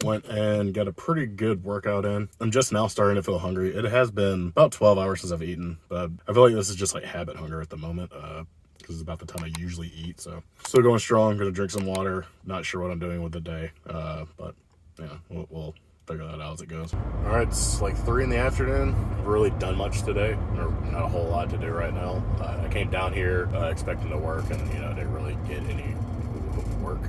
Went and got a pretty good workout in. I'm just now starting to feel hungry. It has been about 12 hours since I've eaten, but I feel like this is just like habit hunger at the moment, because it's about the time I usually eat. So still going strong. Gonna drink some water. Not sure what I'm doing with the day, but yeah, we'll figure that out as it goes. All right, it's like 3 in the afternoon. I've really done much today. Or not a whole lot to do right now. I came down here expecting to work, and didn't really get any work,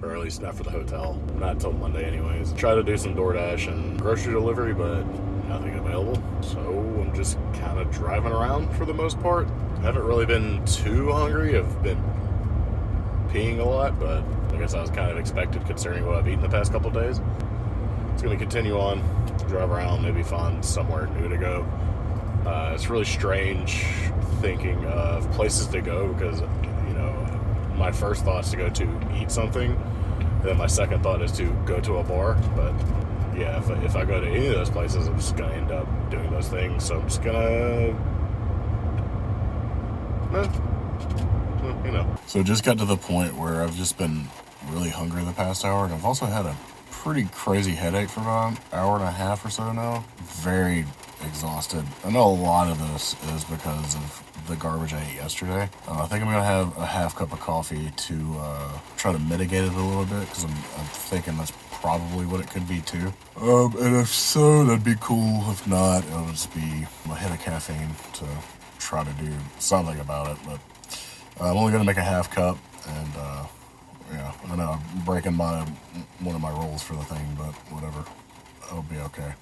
or at least not for the hotel. Not until Monday, anyways. Try to do some DoorDash and grocery delivery, but nothing available. So I'm just kind of driving around for the most part. I haven't really been too hungry. I've been peeing a lot, but I guess I was kind of expected considering what I've eaten the past couple of days. It's going to continue on, drive around, maybe find somewhere new to go. It's really strange thinking of places to go because, my first thought is to go to eat something, and then my second thought is to go to a bar. But yeah, if I go to any of those places, I'm just going to end up doing those things. So I'm just going to, So it just got to the point where I've just been really hungry the past hour, and I've also had a pretty crazy headache for about an hour and a half or so now. Very exhausted. I know a lot of this is because of the garbage I ate yesterday. I think I'm going to have a half cup of coffee to try to mitigate it a little bit, because I'm thinking that's probably what it could be too. And if so, that'd be cool. If not, it'll just be a hit of caffeine to try to do something about it. But I'm only going to make a half cup, and yeah, I know I'm breaking one of my rules for the thing, but whatever. It'll be okay.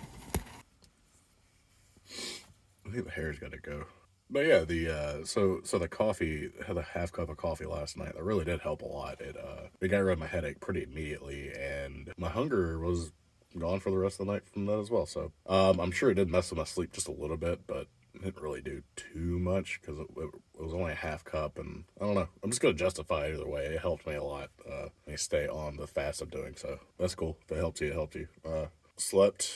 I think the hair's got to go. But yeah, so the coffee, had a half cup of coffee last night. That really did help a lot. It got rid of my headache pretty immediately, and my hunger was gone for the rest of the night from that as well. So I'm sure it did mess with my sleep just a little bit, but it didn't really do too much because it was only a half cup, and I don't know. I'm just gonna justify it either way. It helped me a lot. Me stay on the fast I'm doing, so that's cool. If it helps you, it helped you. Slept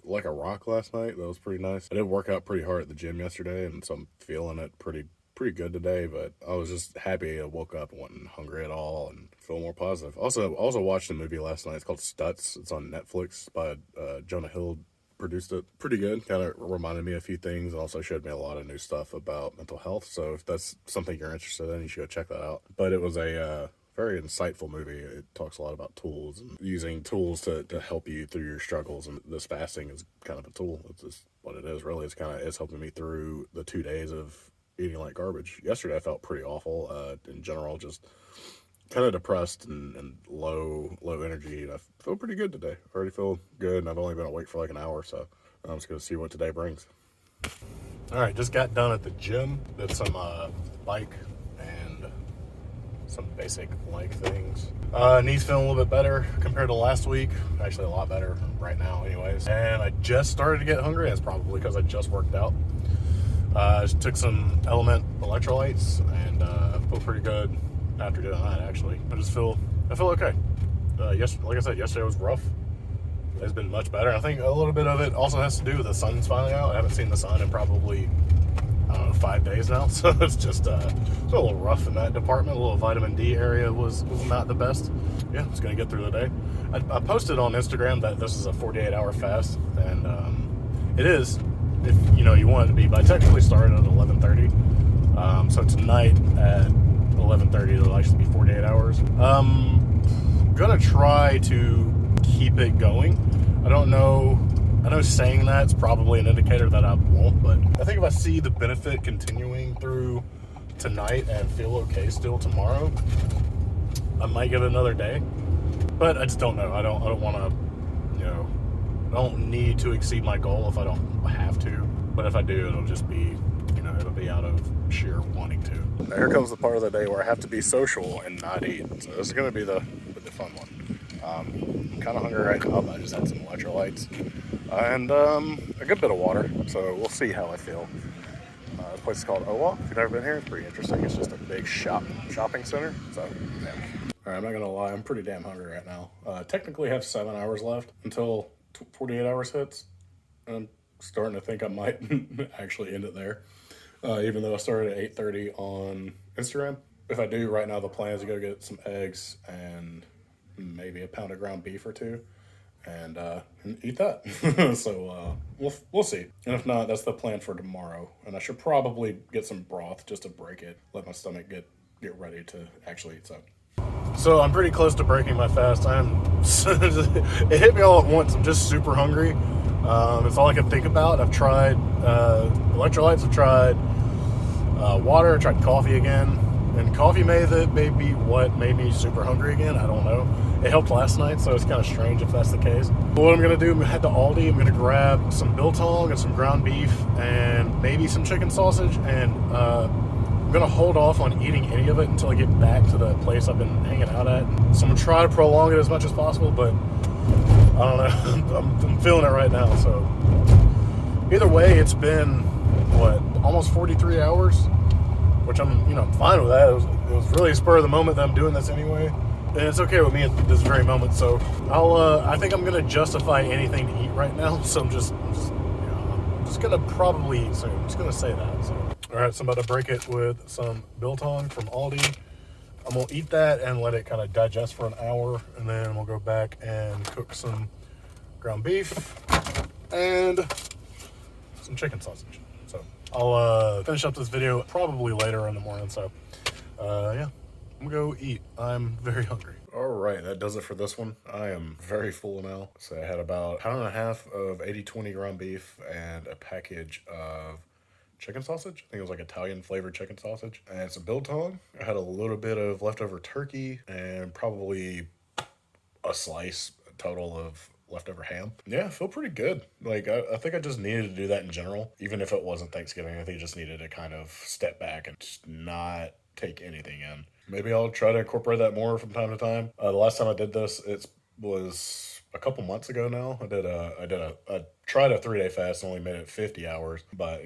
like a rock last night. That was pretty nice. I did work out pretty hard at the gym yesterday, and so I'm feeling it pretty good today. But I was just happy I woke up and wasn't hungry at all and feel more positive. Also watched a movie last night. It's called Stutz. It's on Netflix by Jonah Hill. Produced it. Pretty good. Kind of reminded me of a few things, and also showed me a lot of new stuff about mental health. So if that's something you're interested in, you should go check that out. But it was a very insightful movie. It talks a lot about tools and using tools to help you through your struggles. And this fasting is kind of a tool. It's just what it is, really. It's helping me through the 2 days of eating like garbage. Yesterday I felt pretty awful. In general, just kind of depressed and low energy. And I feel pretty good today. I already feel good, and I've only been awake for like an hour, so I'm just going to see what today brings. All right, just got done at the gym. Did some bike and some basic leg things. Knees feeling a little bit better compared to last week. Actually, a lot better right now, anyways. And I just started to get hungry. That's probably because I just worked out. Just took some Element electrolytes, and feel pretty good after doing that. Actually, I feel okay. Like I said, yesterday was rough. It's been much better. I think a little bit of it also has to do with the sun's finally out. I haven't seen the sun in probably, I don't know, 5 days now, so it's just it's a little rough in that department. A little vitamin D area was not the best. Yeah, just gonna get through the day. I posted on Instagram that this is a 48-hour fast, and it is, if you want it to be. But I technically started at 11:30, so tonight at 11:30 it'll actually be 48 hours. Gonna try to keep it going. I don't know. I know saying that's probably an indicator that I won't, but I think if I see the benefit continuing through tonight and feel okay still tomorrow, I might give it another day. But I just don't know. I don't want to, I don't need to exceed my goal if I don't have to. But if I do, it'll just be, it'll be out of sheer wanting to. Now here comes the part of the day where I have to be social and not eat. So this is going to be the fun one. I'm kind of hungry right now, but I just had some electrolytes and a good bit of water, so we'll see how I feel. The place is called Owa. If you've never been here, it's pretty interesting. It's just a big shopping center, so yeah. All right, I'm not gonna lie, I'm pretty damn hungry right now. Technically have 7 hours left until 48 hours hits, and I'm starting to think I might actually end it there, even though I started at 8:30 on Instagram. If I do, right now the plan is to go get some eggs and maybe a pound of ground beef or two, and eat that. So we'll see. And if not, that's the plan for tomorrow. And I should probably get some broth just to break it, let my stomach get ready to actually eat something. So I'm pretty close to breaking my fast. It hit me all at once. I'm just super hungry. It's all I can think about. I've tried electrolytes. I've tried water. I tried coffee again. And coffee may be what made me super hungry again. I don't know. It helped last night, so it's kind of strange if that's the case. But what I'm going to do, I'm going to head to Aldi. I'm going to grab some biltong and some ground beef and maybe some chicken sausage. And I'm going to hold off on eating any of it until I get back to the place I've been hanging out at. So I'm going to try to prolong it as much as possible, but I don't know. I'm feeling it right now. So either way, it's been, what, almost 43 hours? Which I'm fine with that. It was really a spur of the moment that I'm doing this anyway, and it's okay with me at this very moment. So I think I'm gonna justify anything to eat right now. So I'm just gonna probably eat soon. I'm just gonna say that. So all right, so I'm about to break it with some biltong from Aldi. I'm gonna eat that and let it kind of digest for an hour, and then we'll go back and cook some ground beef and some chicken sausage. So I'll finish up this video probably later in the morning. So yeah, I'm gonna go eat. I'm very hungry. All right, that does it for this one. I am very full now. So I had about 1.5 pounds of 80/20 ground beef and a package of chicken sausage. I think it was like Italian flavored chicken sausage and some biltong. I had a little bit of leftover turkey and probably a slice total of leftover ham. Yeah, I feel pretty good. Like, I think I just needed to do that in general. Even if it wasn't Thanksgiving, I think I just needed to kind of step back and just not take anything in. Maybe I'll try to incorporate that more from time to time. The last time I did this, it was a couple months ago now. I tried a 3-day fast and only made it 50 hours. But,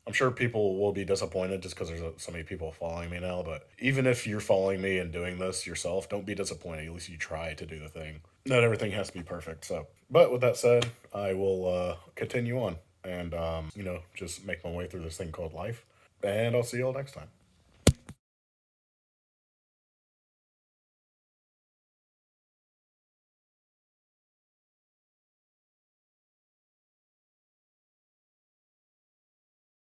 I'm sure people will be disappointed just because there's so many people following me now. But even if you're following me and doing this yourself, don't be disappointed. At least you try to do the thing. Not everything has to be perfect. So, but with that said, I will continue on and, just make my way through this thing called life. And I'll see you all next time.